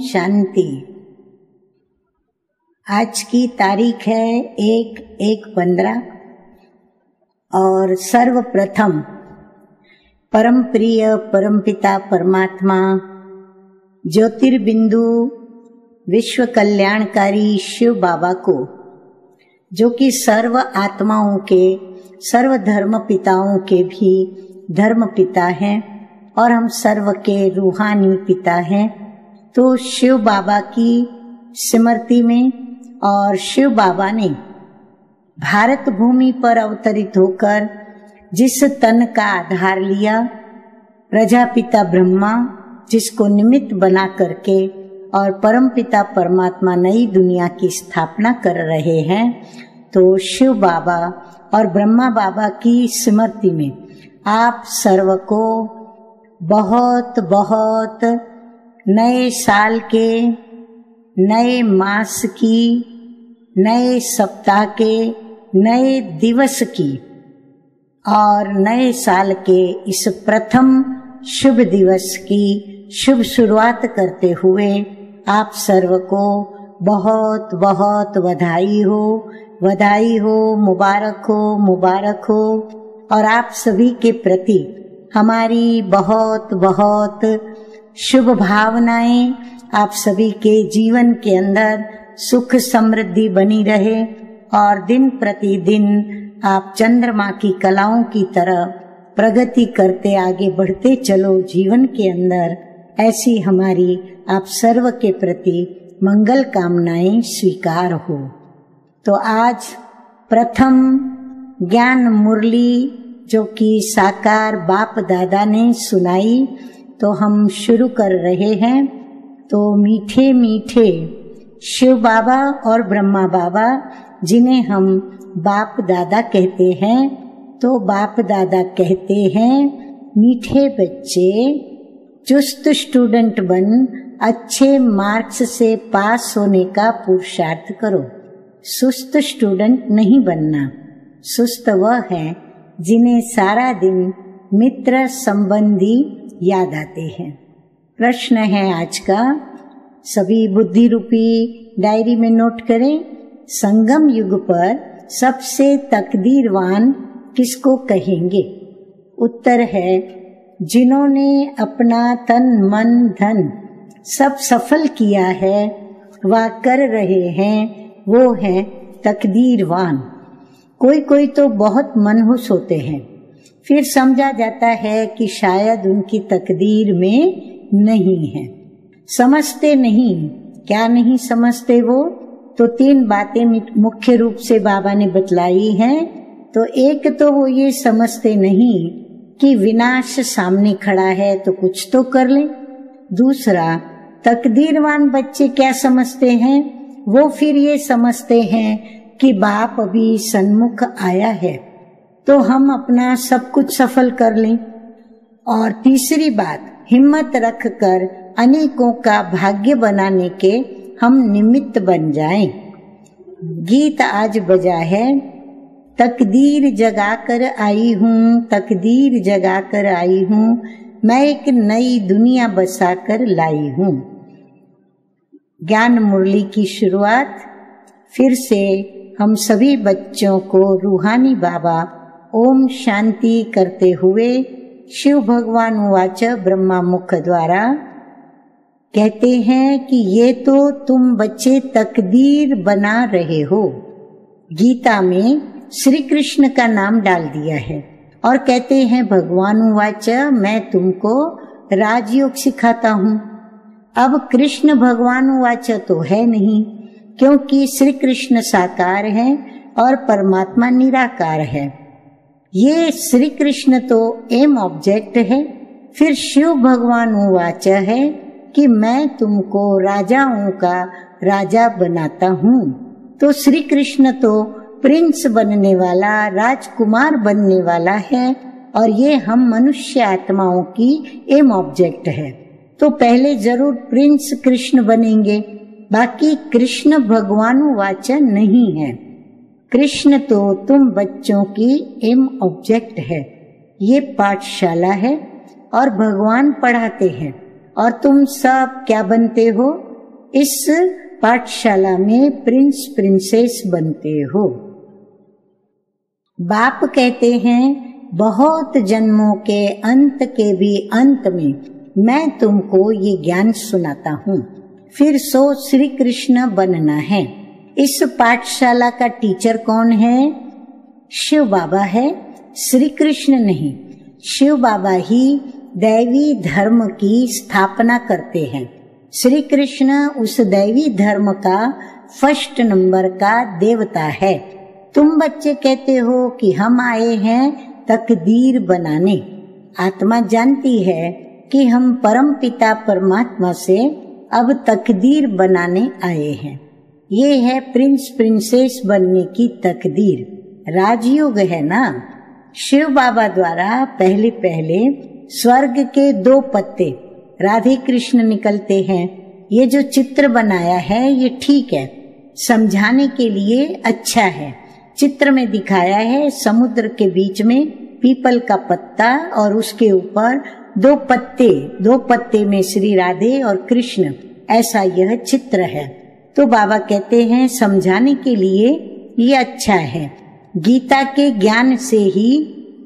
शांति। आज की तारीख है 1/1/15 और सर्वप्रथम परम प्रिय परमपिता परमात्मा ज्योतिर्बिंदु विश्व कल्याणकारी शिव बाबा को, जो कि सर्व आत्माओं के, सर्व धर्म पिताओं के भी धर्म पिता हैं और हम सर्व के रूहानी पिता हैं, तो शिव बाबा की स्मृति में और शिव बाबा ने भारत भूमि पर अवतरित होकर जिस तन का आधार लिया, प्रजापिता ब्रह्मा जिसको निमित्त बना करके और परमपिता परमात्मा नई दुनिया की स्थापना कर रहे हैं, तो शिव बाबा और ब्रह्मा बाबा की स्मृति में आप सर्व को बहुत बहुत नए साल के, नए मास की, नए सप्ताह के, नए दिवस की और नए साल के इस प्रथम शुभ दिवस की शुभ शुरुआत करते हुए आप सर्व को बहुत बहुत बधाई हो, बधाई हो, मुबारक हो, मुबारक हो। और आप सभी के प्रति हमारी बहुत बहुत शुभ भावनाएं, आप सभी के जीवन के अंदर सुख समृद्धि बनी रहे और दिन प्रतिदिन आप चंद्रमा की कलाओं की तरह प्रगति करते आगे बढ़ते चलो जीवन के अंदर। ऐसी हमारी आप सर्व के प्रति मंगल कामनाएं स्वीकार हो। तो आज प्रथम ज्ञान मुरली जो कि साकार बाप दादा ने सुनाई, तो हम शुरू कर रहे हैं। तो मीठे मीठे शिव बाबा और ब्रह्मा बाबा, जिन्हें हम बाप दादा कहते हैं, तो बाप दादा कहते हैं, मीठे बच्चे चुस्त स्टूडेंट बन अच्छे मार्क्स से पास होने का पुरुषार्थ करो। सुस्त स्टूडेंट नहीं बनना। सुस्त वह है जिन्हें सारा दिन मित्र संबंधी याद आते हैं। प्रश्न है आज का, सभी बुद्धि रूपी डायरी में नोट करें। संगम युग पर सबसे तकदीरवान किसको कहेंगे? उत्तर है, जिन्होंने अपना तन मन धन सब सफल किया है व कर रहे हैं, वो है तकदीरवान। कोई कोई तो बहुत मनहूस होते हैं, फिर समझा जाता है कि शायद उनकी तकदीर में नहीं है। समझते नहीं। क्या नहीं समझते वो? तो 3 बातें मुख्य रूप से बाबा ने बतलाई हैं। तो एक तो वो ये समझते नहीं कि विनाश सामने खड़ा है तो कुछ तो कर ले। दूसरा, तकदीरवान बच्चे क्या समझते हैं? वो फिर ये समझते हैं कि बाप अभी सन्मुख आया है तो हम अपना सब कुछ सफल कर लें। और तीसरी बात, हिम्मत रख कर अनेकों का भाग्य बनाने के हम निमित्त बन जाएं। गीत आज बजा है, तकदीर जगा कर आई हूँ, तकदीर जगा कर आई हूँ, मैं एक नई दुनिया बसा कर लाई हूँ। ज्ञान मुरली की शुरुआत फिर से हम सभी बच्चों को रूहानी बाबा ओम शांति करते हुए शिव भगवान वाच ब्रह्मा मुख द्वारा कहते हैं कि ये तो तुम बच्चे तकदीर बना रहे हो। गीता में श्री कृष्ण का नाम डाल दिया है और कहते हैं भगवान वाच, मैं तुमको राजयोग सिखाता हूँ। अब कृष्ण भगवान वाच तो है नहीं, क्योंकि श्री कृष्ण साकार है और परमात्मा निराकार है। ये श्री कृष्ण तो एम ऑब्जेक्ट है। फिर शिव भगवान वाच है कि मैं तुमको राजाओं का राजा बनाता हूँ। तो श्री कृष्ण तो प्रिंस बनने वाला, राजकुमार बनने वाला है और ये हम मनुष्य आत्माओं की एम ऑब्जेक्ट है। तो पहले जरूर प्रिंस कृष्ण बनेंगे, बाकी कृष्ण भगवान वाच नहीं है। कृष्ण तो तुम बच्चों की एम ऑब्जेक्ट है। ये पाठशाला है और भगवान पढ़ाते हैं और तुम सब क्या बनते हो? इस पाठशाला में प्रिंस प्रिंसेस बनते हो। बाप कहते हैं, बहुत जन्मों के अंत के भी अंत में मैं तुमको ये ज्ञान सुनाता हूँ, फिर सो श्री कृष्ण बनना है। इस पाठशाला का टीचर कौन है? शिव बाबा है, श्री कृष्ण नहीं। शिव बाबा ही दैवी धर्म की स्थापना करते हैं। श्री कृष्ण उस दैवी धर्म का फर्स्ट नंबर का देवता है। तुम बच्चे कहते हो कि हम आए हैं तकदीर बनाने। आत्मा जानती है कि हम परम पिता परमात्मा से अब तकदीर बनाने आए हैं। ये है प्रिंस प्रिंसेस बनने की तकदीर। राजयोग है ना। शिव बाबा द्वारा पहले पहले स्वर्ग के 2 पत्ते राधे कृष्ण निकलते हैं। ये जो चित्र बनाया है ये ठीक है, समझाने के लिए अच्छा है। चित्र में दिखाया है समुद्र के बीच में पीपल का पत्ता और उसके ऊपर 2 पत्ते में श्री राधे और कृष्ण, ऐसा यह चित्र है। तो बाबा कहते हैं समझाने के लिए ये अच्छा है। गीता के ज्ञान से ही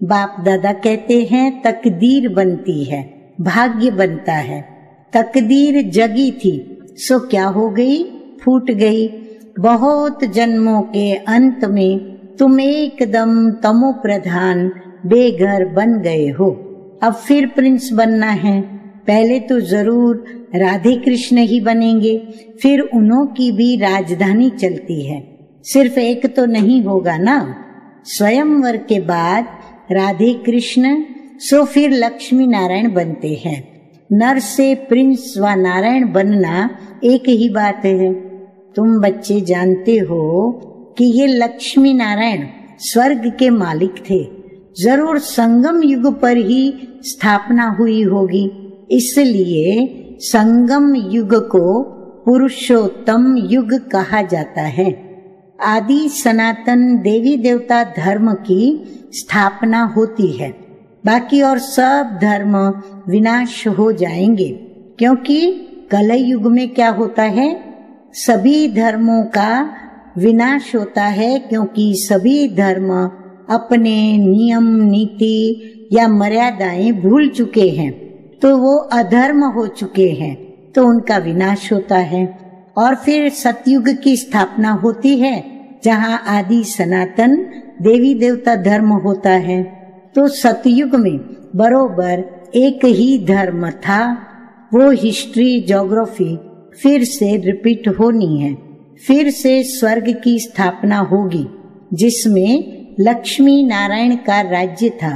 बाप दादा कहते हैं तकदीर बनती है, भाग्य बनता है। तकदीर जगी थी सो क्या हो गई? फूट गई। बहुत जन्मों के अंत में तुम एकदम तमो प्रधान बेघर बन गए हो। अब फिर प्रिंस बनना है। पहले तो जरूर राधे कृष्ण ही बनेंगे, फिर उन्हों की भी राजधानी चलती है। सिर्फ एक तो नहीं होगा ना। स्वयंवर के बाद राधे कृष्ण सो फिर लक्ष्मी नारायण बनते हैं। नर से प्रिंस व नारायण बनना एक ही बात है। तुम बच्चे जानते हो कि ये लक्ष्मी नारायण स्वर्ग के मालिक थे। जरूर संगम युग पर ही स्थापना हुई होगी, इसलिए संगम युग को पुरुषोत्तम युग कहा जाता है। आदि सनातन देवी देवता धर्म की स्थापना होती है। बाकी और सब धर्म विनाश हो जाएंगे, क्योंकि कलयुग में क्या होता है? सभी धर्मों का विनाश होता है, क्योंकि सभी धर्म अपने नियम नीति या मर्यादाएं भूल चुके हैं, तो वो अधर्म हो चुके हैं, तो उनका विनाश होता है। और फिर सतयुग की स्थापना होती है, जहाँ आदि सनातन देवी देवता धर्म होता है। तो सतयुग में बरोबर एक ही धर्म था। वो हिस्ट्री ज्योग्राफी फिर से रिपीट होनी है। फिर से स्वर्ग की स्थापना होगी, जिसमें लक्ष्मी नारायण का राज्य था,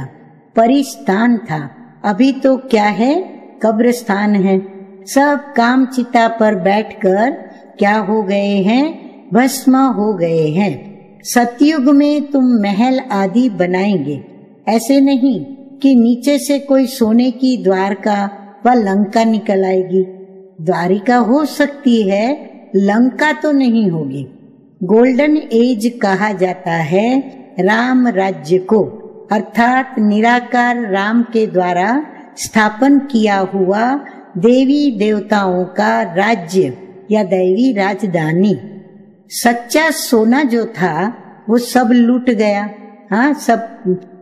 परिस्थान था। अभी तो क्या है? कब्रिस्तान है। सब काम चिता पर बैठकर क्या हो गए हैं? भस्म हो गए हैं। सतयुग में तुम महल आदि बनाएंगे। ऐसे नहीं कि नीचे से कोई सोने की द्वारका व लंका निकल आएगी। द्वारिका हो सकती है, लंका तो नहीं होगी। गोल्डन एज कहा जाता है राम राज्य को, अर्थात निराकार राम के द्वारा स्थापन किया हुआ देवी देवताओं का राज्य या दैवी राजधानी। सच्चा सोना जो था वो सब लूट गया। हाँ, सब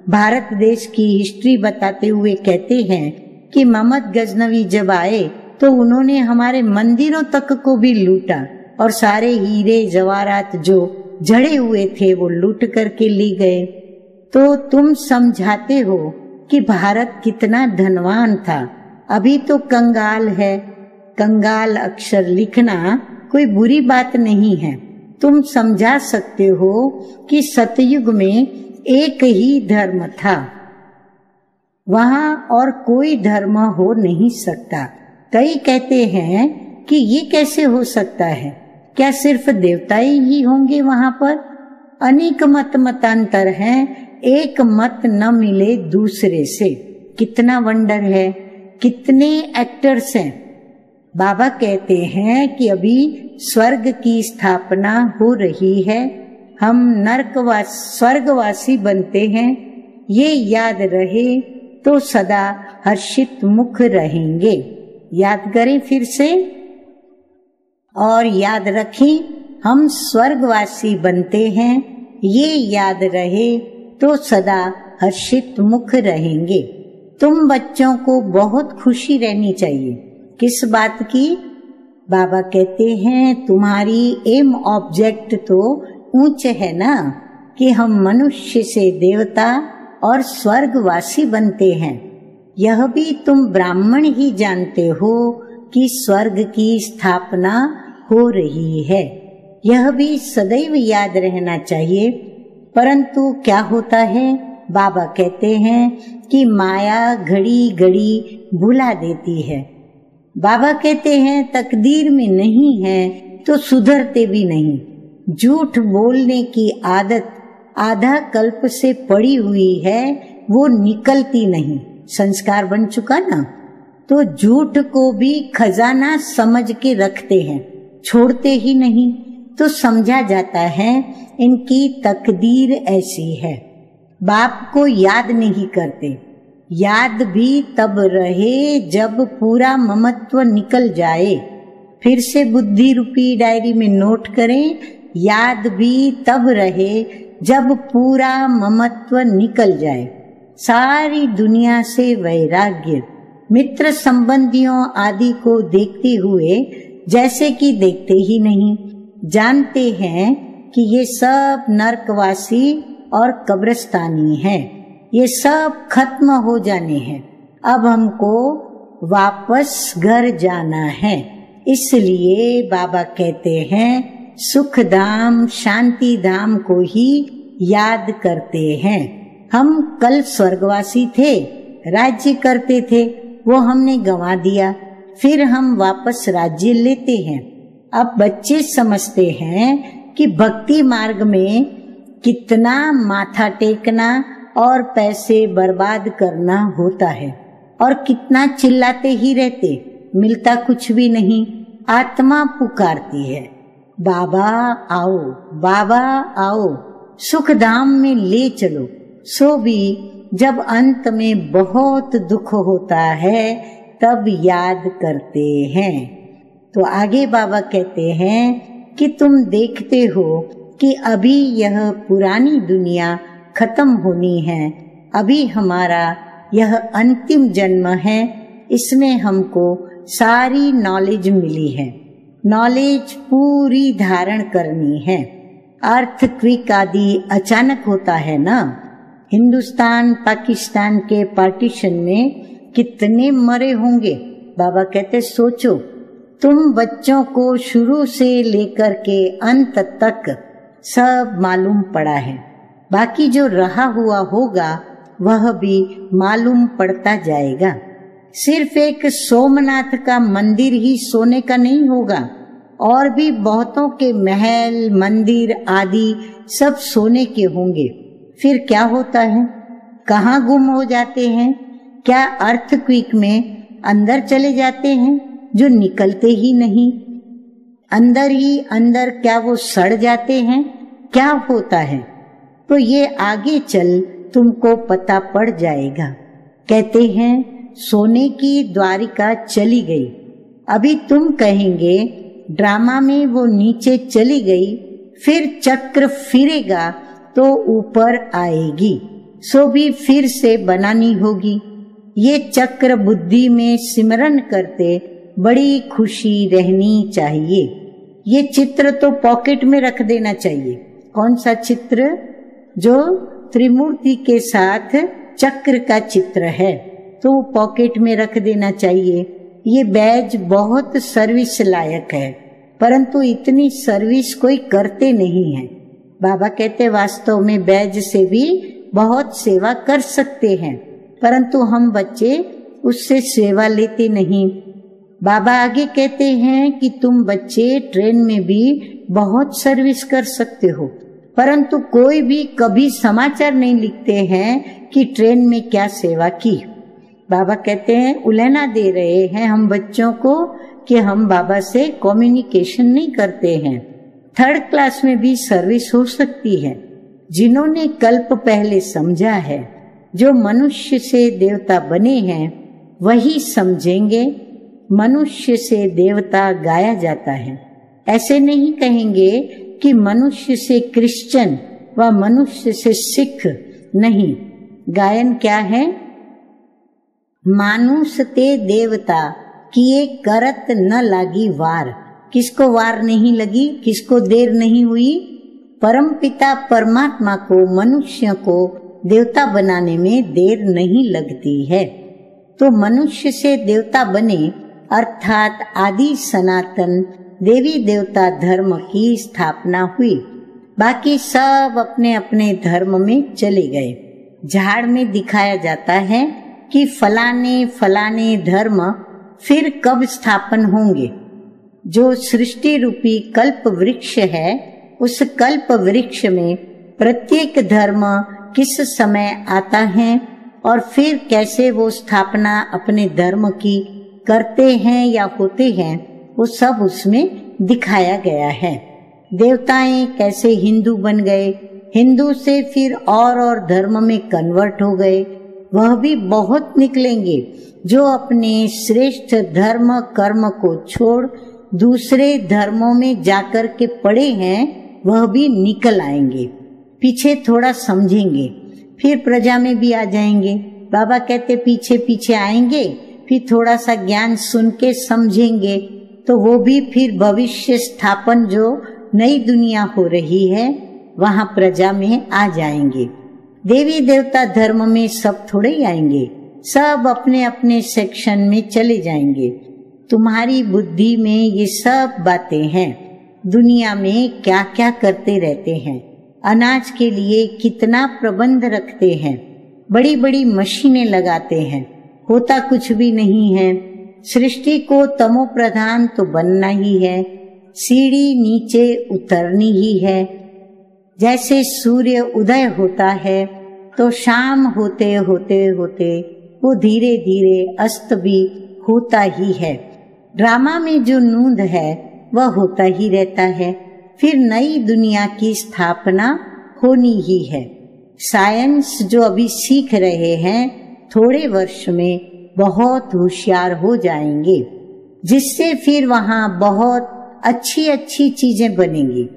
भारत देश की हिस्ट्री बताते हुए कहते हैं कि मोहम्मद गजनवी जब आए तो उन्होंने हमारे मंदिरों तक को भी लूटा और सारे हीरे जवाहरात जो जड़े हुए थे वो लूट करके ले गए। तो तुम समझाते हो कि भारत कितना धनवान था। अभी तो कंगाल है। कंगाल अक्षर लिखना कोई बुरी बात नहीं है। तुम समझा सकते हो कि सतयुग में एक ही धर्म था, वहां और कोई धर्म हो नहीं सकता। कई कहते हैं कि ये कैसे हो सकता है? क्या सिर्फ देवता ही होंगे वहां पर? अनेक मतांतर हैं, एक मत न मिले दूसरे से। कितना वंडर है, कितने एक्टर्स हैं। बाबा कहते हैं कि अभी स्वर्ग की स्थापना हो रही है, हम स्वर्गवासी बनते हैं। ये याद रहे तो सदा हर्षित मुख रहेंगे। याद करें फिर से और याद रखें, हम स्वर्गवासी बनते हैं, ये याद रहे तो सदा हर्षित मुख रहेंगे। तुम बच्चों को बहुत खुशी रहनी चाहिए। किस बात की? बाबा कहते हैं तुम्हारी एम ऑब्जेक्ट तो ऊंच है ना, कि हम मनुष्य से देवता और स्वर्गवासी बनते हैं। यह भी तुम ब्राह्मण ही जानते हो कि स्वर्ग की स्थापना हो रही है। यह भी सदैव याद रहना चाहिए। परंतु क्या होता है, बाबा कहते हैं कि माया घड़ी घड़ी भुला देती है। बाबा कहते हैं तकदीर में नहीं है तो सुधरते भी नहीं। झूठ बोलने की आदत आधा कल्प से पड़ी हुई है, वो निकलती नहीं। संस्कार बन चुका ना, तो झूठ को भी खजाना समझ के रखते हैं, छोड़ते ही नहीं। तो समझा जाता है इनकी तकदीर ऐसी है। बाप को याद नहीं करते। याद भी तब रहे जब पूरा ममत्व निकल जाए। फिर से बुद्धि रूपी डायरी में नोट करें, याद भी तब रहे जब पूरा ममत्व निकल जाए। सारी दुनिया से वैराग्य, मित्र संबंधियों आदि को देखते हुए जैसे कि देखते ही नहीं, जानते हैं कि ये सब नरकवासी और कब्रिस्तानी है, ये सब खत्म हो जाने हैं। अब हमको वापस घर जाना है। इसलिए बाबा कहते हैं सुख धाम शांति धाम को ही याद करते हैं। हम कल स्वर्गवासी थे, राज्य करते थे, वो हमने गंवा दिया, फिर हम वापस राज्य लेते हैं। अब बच्चे समझते हैं कि भक्ति मार्ग में कितना माथा टेकना और पैसे बर्बाद करना होता है, और कितना चिल्लाते ही रहते, मिलता कुछ भी नहीं। आत्मा पुकारती है, बाबा आओ, बाबा आओ, सुख धाम में ले चलो। सो भी जब अंत में बहुत दुख होता है तब याद करते हैं। तो आगे बाबा कहते हैं कि तुम देखते हो कि अभी यह पुरानी दुनिया खत्म होनी है, अभी हमारा यह अंतिम जन्म है, इसमें हमको सारी नॉलेज मिली है। नॉलेज पूरी धारण करनी है। अर्थक्वेक आदि अचानक होता है ना। हिंदुस्तान पाकिस्तान के पार्टीशन में कितने मरे होंगे। बाबा कहते सोचो, तुम बच्चों को शुरू से लेकर के अंत तक सब मालूम पड़ा है। बाकी जो रहा हुआ होगा वह भी मालूम पड़ता जाएगा। सिर्फ एक सोमनाथ का मंदिर ही सोने का नहीं होगा, और भी बहुतों के महल मंदिर आदि सब सोने के होंगे। फिर क्या होता है, कहाँ गुम हो जाते हैं? क्या अर्थक्वेक में अंदर चले जाते हैं जो निकलते ही नहीं? अंदर ही अंदर क्या वो सड़ जाते हैं? क्या होता है? तो ये आगे चल तुमको पता पड़ जाएगा। कहते हैं सोने की द्वारिका चली गई। अभी तुम कहेंगे ड्रामा में वो नीचे चली गई, फिर चक्र फिरेगा तो ऊपर आएगी, सो भी फिर से बनानी होगी। ये चक्र बुद्धि में सिमरन करते बड़ी खुशी रहनी चाहिए। ये चित्र तो पॉकेट में रख देना चाहिए। कौन सा चित्र? जो त्रिमूर्ति के साथ चक्र का चित्र है, तो पॉकेट में रख देना चाहिए। ये बैज बहुत सर्विस लायक है, परंतु इतनी सर्विस कोई करते नहीं है। बाबा कहते वास्तव में बैज से भी बहुत सेवा कर सकते हैं, परंतु हम बच्चे उससे सेवा लेते नहीं। बाबा आगे कहते हैं कि तुम बच्चे ट्रेन में भी बहुत सर्विस कर सकते हो, परंतु कोई भी कभी समाचार नहीं लिखते हैं कि ट्रेन में क्या सेवा की। बाबा कहते हैं उलहना दे रहे हैं हम बच्चों को कि हम बाबा से कम्युनिकेशन नहीं करते हैं। थर्ड क्लास में भी सर्विस हो सकती है। जिन्होंने कल्प पहले समझा है, जो मनुष्य से देवता बने हैं, वही समझेंगे। मनुष्य से देवता गाया जाता है। ऐसे नहीं कहेंगे कि मनुष्य से क्रिश्चियन व मनुष्य से सिख, नहीं। गायन क्या है? मानुष ते देवता किए करत न लागी वार। किसको वार नहीं लगी, किसको देर नहीं हुई? परमपिता परमात्मा को, मनुष्य को देवता बनाने में देर नहीं लगती है। तो मनुष्य से देवता बने अर्थात आदि सनातन देवी देवता धर्म की स्थापना हुई। बाकी सब अपने अपने धर्म में चले गए। झाड़ में दिखाया जाता है कि फलाने फलाने धर्म फिर कब स्थापन होंगे। जो सृष्टि रूपी कल्प वृक्ष है, उस कल्प वृक्ष में प्रत्येक धर्म किस समय आता है और फिर कैसे वो स्थापना अपने धर्म की करते हैं या होते हैं, वो सब उसमें दिखाया गया है। देवताएं कैसे हिंदू बन गए, हिंदू से फिर और धर्म में कन्वर्ट हो गए, वह भी बहुत निकलेंगे। जो अपने श्रेष्ठ धर्म कर्म को छोड़ दूसरे धर्मों में जाकर के पड़े हैं, वह भी निकल आएंगे। पीछे थोड़ा समझेंगे, फिर प्रजा में भी आ जाएंगे। बाबा कहते पीछे पीछे आएंगे, फिर थोड़ा सा ज्ञान सुन के समझेंगे, तो वो भी फिर भविष्य स्थापन जो नई दुनिया हो रही है, वहां प्रजा में आ जाएंगे। देवी देवता धर्म में सब थोड़े ही आएंगे, सब अपने अपने सेक्शन में चले जाएंगे। तुम्हारी बुद्धि में ये सब बातें हैं। दुनिया में क्या क्या करते रहते हैं, अनाज के लिए कितना प्रबंध रखते हैं, बड़ी बड़ी मशीनें लगाते हैं, होता कुछ भी नहीं है। सृष्टि को तमो प्रधान तो बनना ही है, सीढ़ी नीचे उतरनी ही है। जैसे सूर्य उदय होता है तो शाम होते होते होते वो धीरे धीरे अस्त भी होता ही है। ड्रामा में जो नूंद है वह होता ही रहता है, फिर नई दुनिया की स्थापना होनी ही है। साइंस जो अभी सीख रहे हैं, थोड़े वर्ष में बहुत होशियार हो जाएंगे, जिससे फिर वहाँ बहुत अच्छी अच्छी चीजें बनेंगी।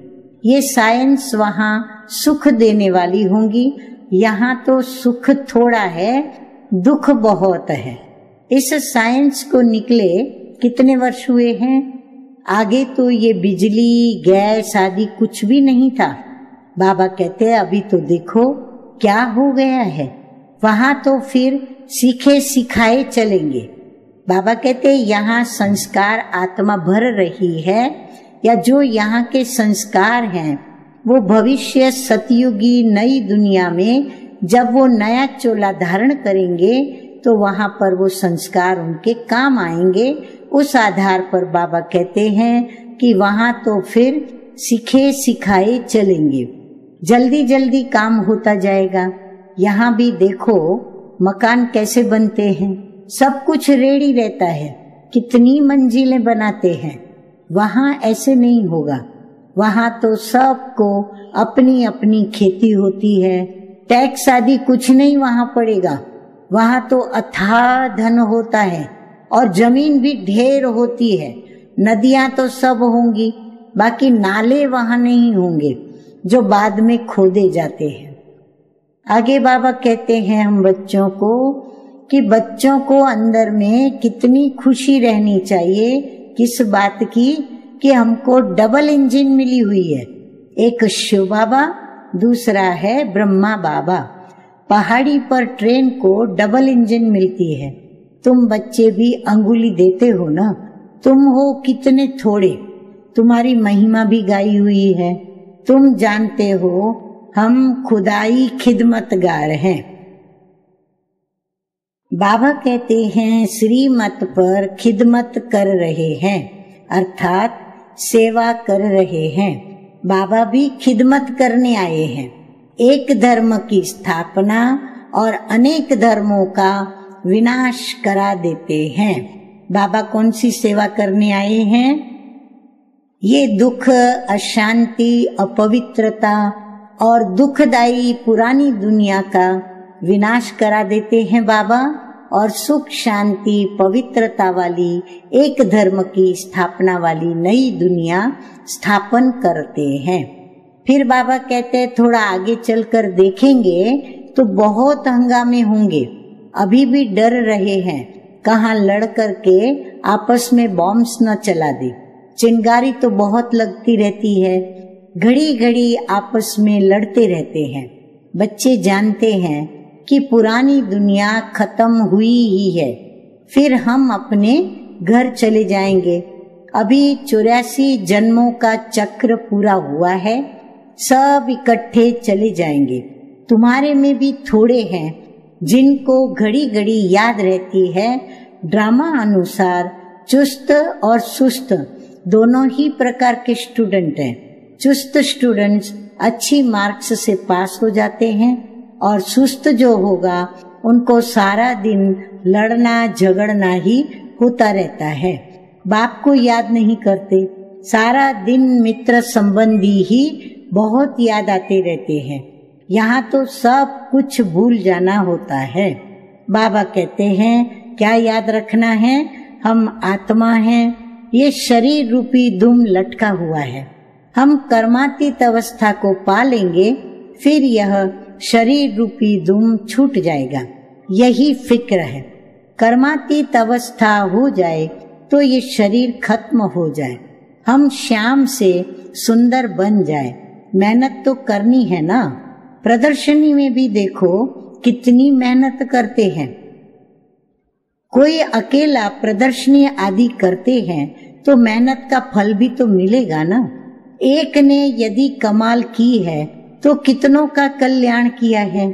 ये साइंस वहाँ सुख देने वाली होंगी, यहाँ तो सुख थोड़ा है, दुख बहुत है। इस साइंस को निकले कितने वर्ष हुए हैं? आगे तो ये बिजली गैस आदि कुछ भी नहीं था। बाबा कहते हैं अभी तो देखो क्या हो गया है। वहां तो फिर सीखे सिखाए चलेंगे। बाबा कहते हैं यहाँ संस्कार आत्मा भर रही है, या जो यहाँ के संस्कार हैं वो भविष्य सतयुगी नई दुनिया में जब वो नया चोला धारण करेंगे तो वहां पर वो संस्कार उनके काम आएंगे। उस आधार पर बाबा कहते हैं कि वहां तो फिर सीखे सिखाए चलेंगे, जल्दी जल्दी काम होता जाएगा। यहाँ भी देखो मकान कैसे बनते हैं, सब कुछ रेडी रहता है, कितनी मंजिलें बनाते हैं। वहां ऐसे नहीं होगा, वहां तो सबको अपनी अपनी खेती होती है, टैक्स आदि कुछ नहीं वहां पड़ेगा। वहां तो अथाह धन होता है और जमीन भी ढेर होती है। नदियां तो सब होंगी, बाकी नाले वहां नहीं होंगे जो बाद में खोदे जाते हैं। आगे बाबा कहते हैं हम बच्चों को कि बच्चों को अंदर में कितनी खुशी रहनी चाहिए, किस बात की कि हमको डबल इंजन मिली हुई है। एक शिव बाबा, दूसरा है ब्रह्मा बाबा। पहाड़ी पर ट्रेन को डबल इंजन मिलती है। तुम बच्चे भी अंगुली देते हो ना, तुम हो कितने थोड़े, तुम्हारी महिमा भी गाई हुई है। तुम जानते हो हम खुदाई खिदमतगार हैं। बाबा कहते हैं श्रीमत पर खिदमत कर रहे हैं, अर्थात सेवा कर रहे हैं। बाबा भी खिदमत करने आए हैं। एक धर्म की स्थापना और अनेक धर्मों का विनाश करा देते हैं। बाबा कौन सी सेवा करने आए हैं? ये दुख, अशांति, अपवित्रता और दुखदायी पुरानी दुनिया का विनाश करा देते हैं बाबा, और सुख शांति पवित्रता वाली एक धर्म की स्थापना वाली नई दुनिया स्थापन करते हैं। फिर बाबा कहते हैं थोड़ा आगे चलकर देखेंगे तो बहुत हंगामे होंगे। अभी भी डर रहे हैं कहाँ लड़ करके आपस में बॉम्ब्स न चला दे। चिंगारी तो बहुत लगती रहती है, घड़ी घड़ी आपस में लड़ते रहते हैं। बच्चे जानते हैं कि पुरानी दुनिया खत्म हुई ही है, फिर हम अपने घर चले जाएंगे। अभी 84 जन्मों का चक्र पूरा हुआ है, सब इकट्ठे चले जाएंगे। तुम्हारे में भी थोड़े हैं जिनको घड़ी घड़ी याद रहती है ड्रामा अनुसार चुस्त और सुस्त दोनों ही प्रकार के स्टूडेंट हैं। चुस्त स्टूडेंट्स अच्छी मार्क्स से पास हो जाते हैं और सुस्त जो होगा उनको सारा दिन लड़ना झगड़ना ही होता रहता है। बाप को याद नहीं करते, सारा दिन मित्र संबंधी ही बहुत याद आते रहते हैं। यहाँ तो सब कुछ भूल जाना होता है। बाबा कहते हैं क्या याद रखना है, हम आत्मा हैं, ये शरीर रूपी दुम लटका हुआ है। हम कर्मातीत अवस्था को पा लेंगे, फिर यह शरीर रूपी दुम छूट जाएगा। यही फिक्र है। कर्मातीत अवस्था हो जाए तो ये शरीर खत्म हो जाए, हम श्याम से सुंदर बन जाए। मेहनत तो करनी है ना। प्रदर्शनी में भी देखो कितनी मेहनत करते हैं। कोई अकेला प्रदर्शनी आदि करते हैं तो मेहनत का फल भी तो मिलेगा ना। एक ने यदि कमाल की है तो कितनों का कल्याण किया है।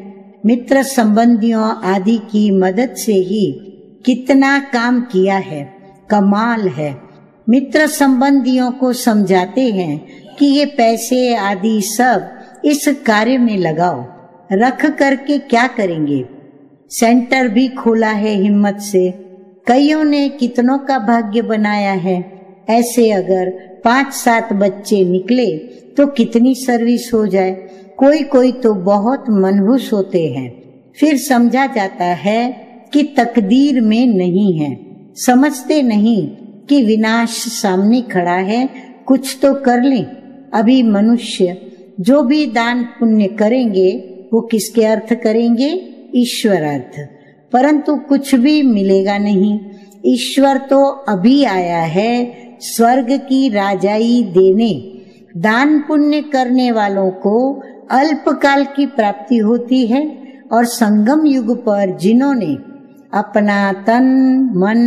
मित्र संबंधियों आदि की मदद से ही कितना काम किया है, कमाल है। मित्र संबंधियों को समझाते हैं कि ये पैसे आदि सब इस कार्य में लगाओ, रख करके क्या करेंगे। सेंटर भी खोला है हिम्मत से, कईयों ने कितनों का भाग्य बनाया है। ऐसे अगर 5-7 बच्चे निकले तो कितनी सर्विस हो जाए। कोई कोई तो बहुत मनहूस होते हैं। फिर समझा जाता है कि तकदीर में नहीं है। समझते नहीं कि विनाश सामने खड़ा है, कुछ तो कर लें। अभी मनुष्य जो भी दान पुण्य करेंगे वो किसके अर्थ करेंगे, ईश्वर अर्थ, परंतु कुछ भी मिलेगा नहीं। ईश्वर तो अभी आया है स्वर्ग की राजाई देने। दान पुण्य करने वालों को अल्पकाल की प्राप्ति होती है और संगम युग पर जिन्होंने अपना तन मन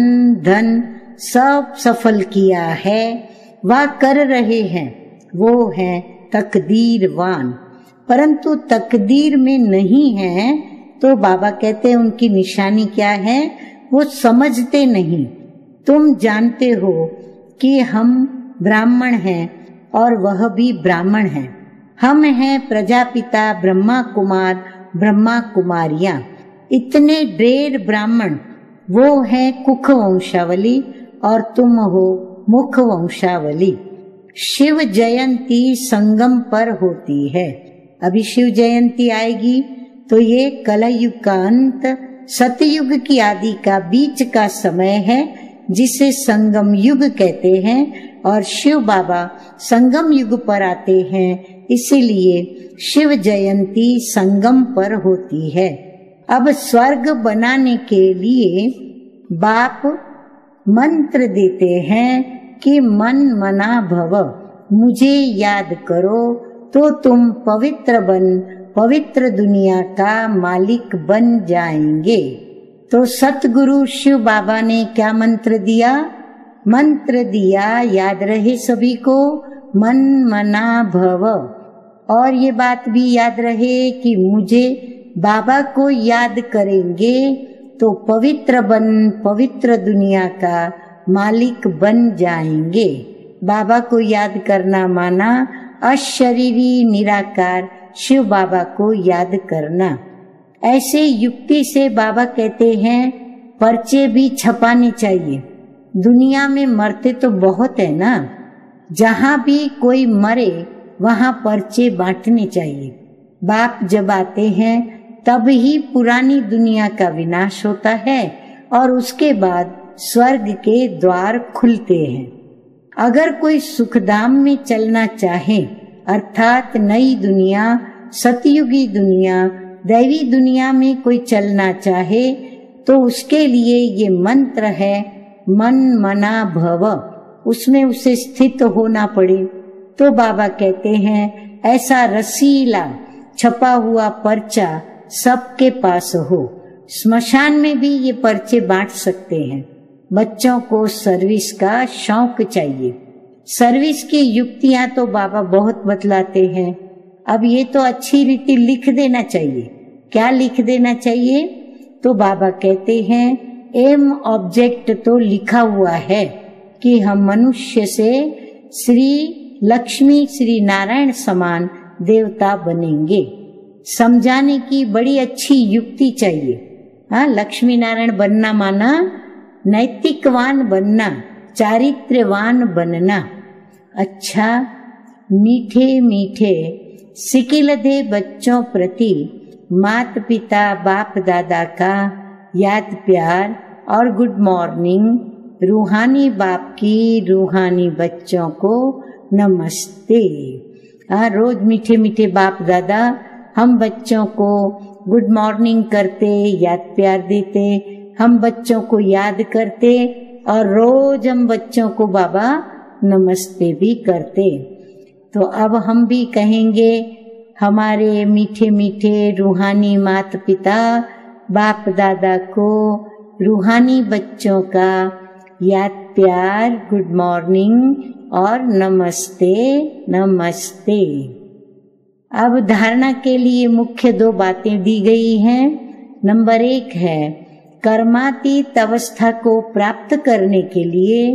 धन सब सफल किया है, वह कर रहे हैं, वो है तकदीरवान। परंतु तकदीर में नहीं है तो बाबा कहते हैं उनकी निशानी क्या है, वो समझते नहीं। तुम जानते हो कि हम ब्राह्मण हैं और वह भी ब्राह्मण है। हम हैं प्रजापिता ब्रह्मा कुमार ब्रह्मा कुमारियां। इतने ढेर ब्राह्मण, वो है कुख वंशावली और तुम हो मुख वंशावली। शिव जयंती संगम पर होती है। अभी शिव जयंती आएगी तो ये कलयुग का अंत, सतयुग की आदि का बीच का समय है, जिसे संगम युग कहते हैं। और शिव बाबा संगम युग पर आते हैं, इसीलिए शिव जयंती संगम पर होती है। अब स्वर्ग बनाने के लिए बाप मंत्र देते हैं कि मन मना भव, मुझे याद करो तो तुम पवित्र पवित्र दुनिया का मालिक बन जाएंगे। तो सतगुरु शिव बाबा ने क्या मंत्र दिया? मंत्र दिया, याद रहे सभी को, मन मना भव। और ये बात भी याद रहे कि मुझे बाबा को याद करेंगे तो पवित्र दुनिया का मालिक बन जाएंगे। बाबा को याद करना माना अशरीरी निराकार शिव बाबा को याद करना। ऐसे युक्ति से बाबा कहते हैं पर्चे भी छपाने चाहिए। दुनिया में मरते तो बहुत है ना, जहाँ भी कोई मरे वहाँ पर्चे बांटने चाहिए। बाप जब आते हैं तब ही पुरानी दुनिया का विनाश होता है और उसके बाद स्वर्ग के द्वार खुलते हैं। अगर कोई सुखधाम में चलना चाहे, अर्थात नई दुनिया, सतयुगी दुनिया, दैवी दुनिया में कोई चलना चाहे, तो उसके लिए ये मंत्र है मन मना भव, उसमें उसे स्थित होना पड़े। तो बाबा कहते हैं ऐसा रसीला छपा हुआ पर्चा सबके पास हो। स्मशान में भी ये पर्चे बांट सकते हैं। बच्चों को सर्विस का शौक चाहिए। सर्विस की युक्तियां तो बाबा बहुत बतलाते हैं। अब ये तो अच्छी रीति लिख देना चाहिए। क्या लिख देना चाहिए? तो बाबा कहते हैं एम ऑब्जेक्ट तो लिखा हुआ है कि हम मनुष्य से श्री लक्ष्मी श्री नारायण समान देवता बनेंगे। समझाने की बड़ी अच्छी युक्ति चाहिए। हाँ, लक्ष्मी नारायण बनना माना नैतिकवान बनना, चारित्र्यवान बनना। अच्छा, मीठे मीठे सिकिलधे बच्चों प्रति माता पिता बाप दादा का याद प्यार और गुड मॉर्निंग। रूहानी बाप की रूहानी बच्चों को नमस्ते। रोज मीठे मीठे बाप दादा हम बच्चों को गुड मॉर्निंग करते, याद प्यार देते, हम बच्चों को याद करते और रोज हम बच्चों को बाबा नमस्ते भी करते। तो अब हम भी कहेंगे हमारे मीठे मीठे रूहानी माता पिता बाप दादा को रूहानी बच्चों का याद प्यार, गुड मॉर्निंग और नमस्ते नमस्ते। अब धारणा के लिए मुख्य 2 बातें दी गई हैं। नंबर 1 है कर्मातीत अवस्था को प्राप्त करने के लिए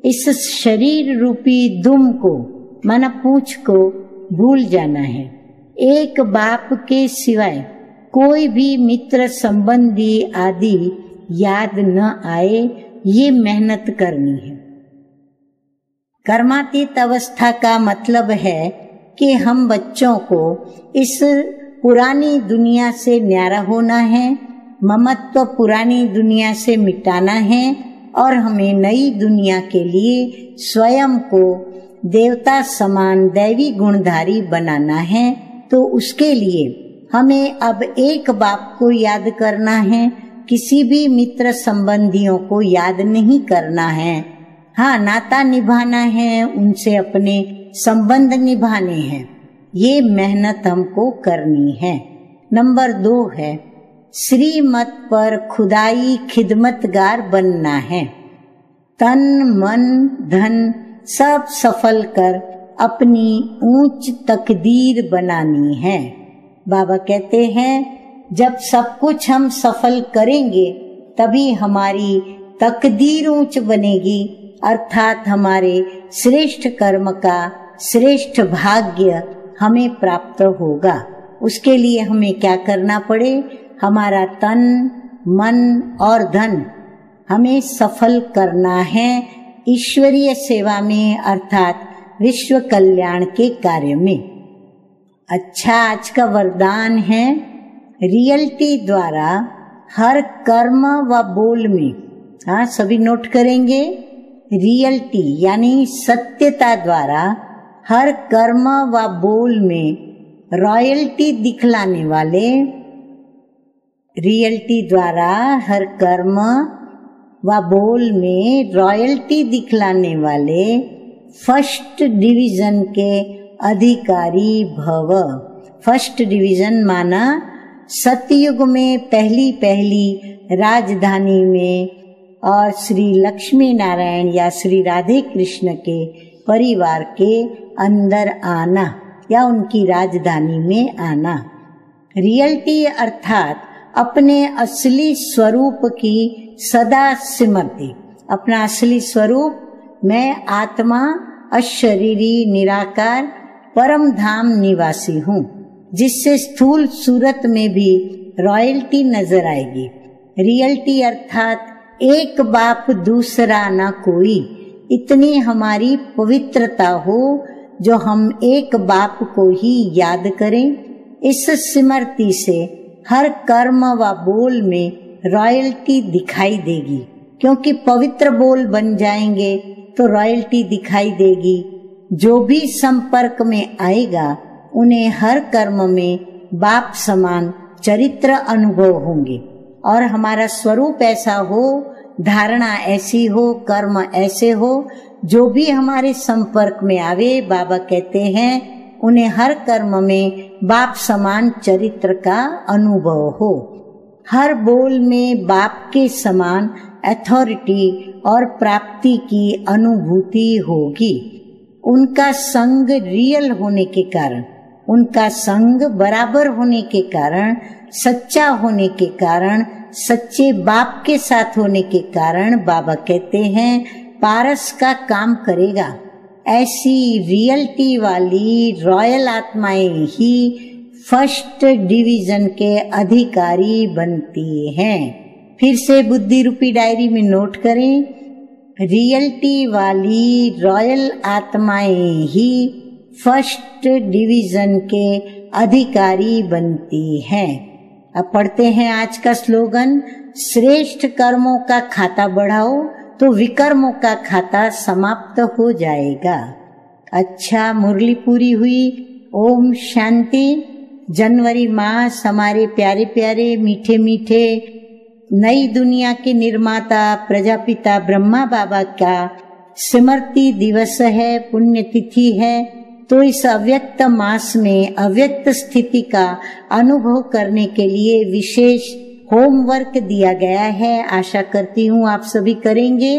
इस शरीर रूपी दुम को माना पूंछ को भूल जाना है। एक बाप के सिवाय कोई भी मित्र संबंधी आदि याद न आए, ये मेहनत करनी है। कर्मातीत अवस्था का मतलब है कि हम बच्चों को इस पुरानी दुनिया से न्यारा होना है, ममत्व पुरानी दुनिया से मिटाना है और हमें नई दुनिया के लिए स्वयं को देवता समान दैवी गुणधारी बनाना है। तो उसके लिए हमें अब एक बाप को याद करना है, किसी भी मित्र संबंधियों को याद नहीं करना है। हाँ, नाता निभाना है, उनसे अपने संबंध निभाने हैं। ये मेहनत हमको करनी है। नंबर 2 है श्रीमत पर खुदाई खिदमतगार बनना है। तन मन धन सब सफल कर अपनी ऊंच तकदीर बनानी है। बाबा कहते हैं जब सब कुछ हम सफल करेंगे तभी हमारी तकदीर ऊंच बनेगी, अर्थात हमारे श्रेष्ठ कर्म का श्रेष्ठ भाग्य हमें प्राप्त होगा। उसके लिए हमें क्या करना पड़े? हमारा तन मन और धन हमें सफल करना है ईश्वरीय सेवा में, अर्थात विश्व कल्याण के कार्य में। अच्छा, आज का वरदान है रियलिटी द्वारा हर कर्म व बोल में, हाँ सभी नोट करेंगे, रियलिटी यानी सत्यता द्वारा हर कर्म व बोल में रॉयल्टी दिखलाने वाले, रियलिटी द्वारा हर कर्म व बोल में रॉयल्टी दिखलाने वाले फर्स्ट डिवीजन के अधिकारी भव। फर्स्ट डिवीजन माना सतयुग में पहली राजधानी में और श्री लक्ष्मी नारायण या श्री राधे कृष्ण के परिवार के अंदर आना या उनकी राजधानी में आना। रियलिटी अर्थात अपने असली स्वरूप की सदा स्मृति। अपना असली स्वरूप मैं आत्मा अशरीरी निराकार परम धाम निवासी हूँ, जिससे स्थूल सूरत में भी रॉयल्टी नजर आएगी। रियलिटी अर्थात एक बाप दूसरा ना कोई, इतनी हमारी पवित्रता हो जो हम एक बाप को ही याद करें। इस स्मृति से हर कर्म व बोल में रॉयल्टी दिखाई देगी, क्योंकि पवित्र बोल बन जाएंगे तो रॉयल्टी दिखाई देगी। जो भी संपर्क में आएगा उन्हें हर कर्म में बाप समान चरित्र अनुभव होंगे, और हमारा स्वरूप ऐसा हो, धारणा ऐसी हो, कर्म ऐसे हो, जो भी हमारे संपर्क में आवे, बाबा कहते हैं उन्हें हर कर्म में बाप समान चरित्र का अनुभव हो। हर बोल में बाप के समान अथॉरिटी और प्राप्ति की अनुभूति होगी। उनका संग रियल होने के कारण, उनका संग बराबर होने के कारण, सच्चा होने के कारण, सच्चे बाप के साथ होने के कारण बाबा कहते हैं पारस का काम करेगा। ऐसी रियलिटी वाली रॉयल आत्माएं ही फर्स्ट डिवीजन के अधिकारी बनती हैं। फिर से बुद्धि रूपी डायरी में नोट करें, रियलिटी वाली रॉयल आत्माएं ही फर्स्ट डिवीजन के अधिकारी बनती हैं। अब पढ़ते हैं आज का स्लोगन, श्रेष्ठ कर्मों का खाता बढ़ाओ तो विकर्मों का खाता समाप्त हो जाएगा। अच्छा, मुरली पूरी हुई। ओम शांति। जनवरी मास हमारे प्यारे प्यारे मीठे मीठे नई दुनिया के निर्माता प्रजापिता ब्रह्मा बाबा का स्मृति दिवस है, पुण्यतिथि है। तो इस अव्यक्त मास में अव्यक्त स्थिति का अनुभव करने के लिए विशेष होमवर्क दिया गया है। आशा करती हूँ आप सभी करेंगे।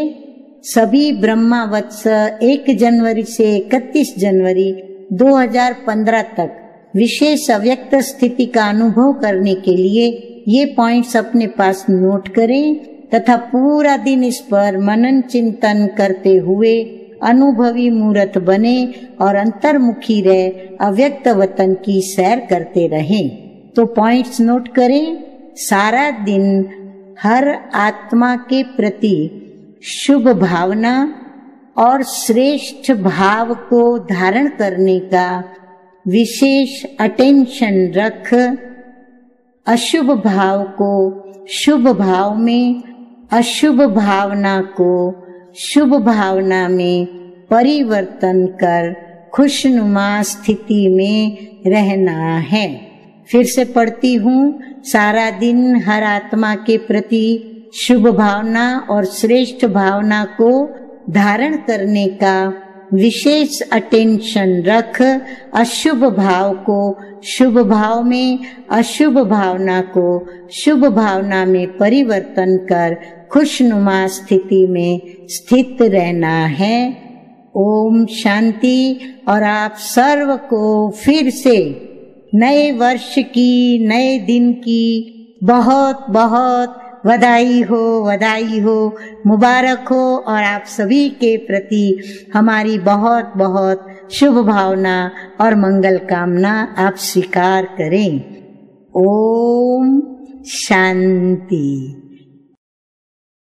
सभी ब्रह्मा वत्स 1 जनवरी से 31 जनवरी 2015 तक विशेष अव्यक्त स्थिति का अनुभव करने के लिए ये पॉइंट्स अपने पास नोट करें तथा पूरा दिन इस पर मनन चिंतन करते हुए अनुभवी मूर्त बने और अंतर्मुखी रह अव्यक्त वतन की सैर करते रहें। तो पॉइंट्स नोट करें। सारा दिन हर आत्मा के प्रति शुभ भावना और श्रेष्ठ भाव को धारण करने का विशेष अटेंशन रख, अशुभ भाव को शुभ भाव में, अशुभ भावना को शुभ भावना में परिवर्तन कर खुशनुमा स्थिति में रहना है। फिर से पढ़ती हूँ, सारा दिन हर आत्मा के प्रति शुभ भावना और श्रेष्ठ भावना को धारण करने का विशेष अटेंशन रख, अशुभ भाव को शुभ भाव में, अशुभ भावना को शुभ भावना में परिवर्तन कर खुशनुमा स्थिति में स्थित रहना है। ओम शांति। और आप सर्व को फिर से नए वर्ष की, नए दिन की बहुत बहुत बधाई हो, बधाई हो, मुबारक हो। और आप सभी के प्रति हमारी बहुत बहुत शुभ भावना और मंगल कामना आप स्वीकार करें। ओम शांति।